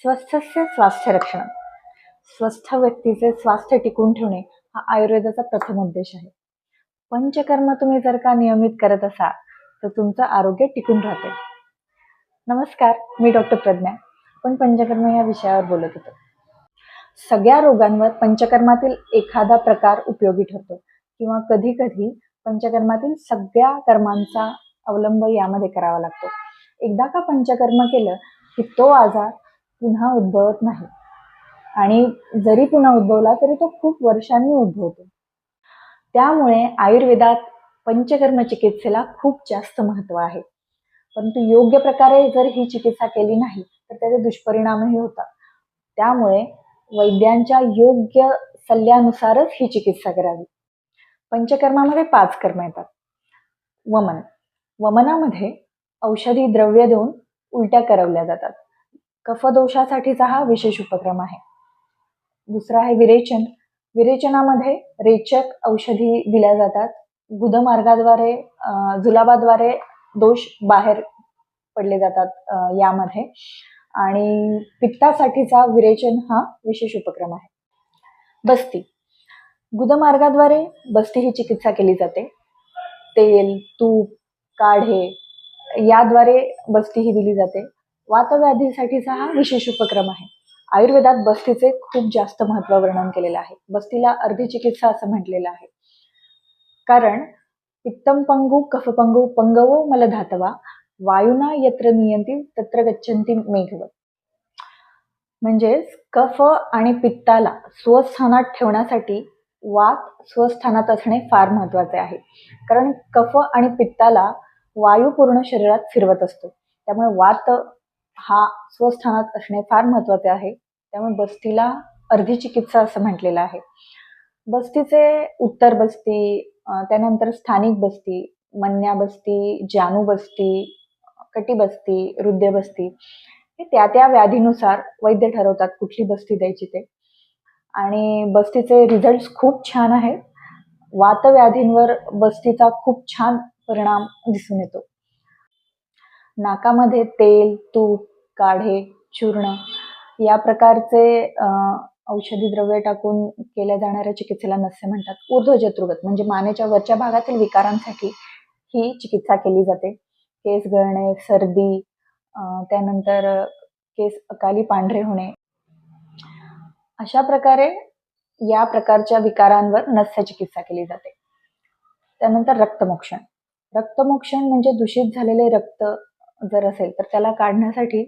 स्वस्थस्य स्वास्थ्य रक्षण. स्वस्थ व्यक्तीचे स्वास्थ्य टिकून ठेवणे हा आयुर्वेदाचा प्रथम उद्देश आहे. पंचकर्म तुम्ही जर का नियमित करत असाल तर तुमचं आरोग्य टिकून राहते. नमस्कार, मी डॉक्टर प्रज्ञा. आपण पंचकर्म या विषयावर बोलत होतो. सगळ्या रोगांवर पंचकर्मातील एखादा प्रकार उपयोगी ठरतो किंवा कधी कधी पंचकर्मातील सगळ्या कर्मांचा अवलंब यामध्ये करावा लागतो. एकदा का पंचकर्म केलं की तो आजार पुन्हा उद्भवत नाही, आणि जरी पुन्हा उद्भवला तरी तो खूप वर्षांनी उद्भवतो. त्यामुळे आयुर्वेदात पंचकर्म चिकित्सेला खूप जास्त महत्त्व आहे. परंतु योग्य प्रकारे जर ही चिकित्सा केली नाही तर त्याचे दुष्परिणामही होतात. त्यामुळे वैद्यांच्या योग्य सल्ल्यानुसारच ही चिकित्सा करावी. पंचकर्मामध्ये 5 कर्म येतात. वमन. वमनामध्ये औषधी द्रव्य देऊन उलट्या करवल्या जातात. कफदोषासाठीचा हा विशेष उपक्रम आहे. दुसरा आहे विरेचन. विरेचनामध्ये रेचक औषधी दिल्या जातात. गुदमार्गाद्वारे जुलाबाद्वारे दोष बाहेर पडले जातात यामध्ये. आणि पित्तासाठीचा विरेचन हा विशेष उपक्रम आहे. बस्ती. गुदमार्गाद्वारे बस्ती ही चिकित्सा केली जाते. तेल, तूप, काढे याद्वारे बस्ती ही दिली जाते. वातव्याधीसाठीचा हा विशेष उपक्रम आहे. आयुर्वेदात बस्तीचे खूप जास्त महत्त्व वर्णन केलेलं आहे. बस्तीला अर्धी चिकित्सा असं म्हटलेलं आहे. कारण पित्तम पंगू कफपंगू पंगवो मलधातवा वायुना यत्र नियंती तत्र गच्छन्ति मेघवत. म्हणजेच कफ आणि पित्ताला स्वस्थानात ठेवण्यासाठी वात स्वस्थानात असणे फार महत्वाचे आहे. कारण कफ आणि पित्ताला वायू पूर्ण शरीरात फिरवत असतो. त्यामुळे वात हा स्वस्थानात असणे फार महत्वाचे आहे. त्यामुळे बस्तीला अर्धी चिकित्सा असं म्हटलेलं आहे. बस्तीचे उत्तर बस्ती, त्यानंतर स्थानिक बस्ती, मन्या बस्ती, जानू बस्ती, कटी बस्ती, हृदय बस्ती हे त्या त्या व्याधीनुसार वैद्य ठरवतात कुठली बस्ती द्यायची ते. आणि बस्तीचे रिझल्ट खूप छान आहेत. वातव्याधींवर बस्तीचा खूप छान परिणाम दिसून येतो. नाकामध्ये तेल, तूप, काढे, चूर्ण या प्रकारचे औषधी द्रव्य टाकून केल्या जाणाऱ्या चिकित्सेला नस्य म्हणतात. ऊर्ध्वजत्रुगत म्हणजे मानेच्या वरच्या भागातील विकारांसाठी ही चिकित्सा केली जाते. केस गळणे, सर्दी, त्यानंतर केस अकाली पांढरे होणे, अशा प्रकारे या प्रकारच्या विकारांवर नस्य चिकित्सा केली जाते. त्यानंतर रक्तमोक्षण. रक्तमोक्षण म्हणजे दूषित झालेले रक्त जर असेल तर त्याला काढण्यासाठी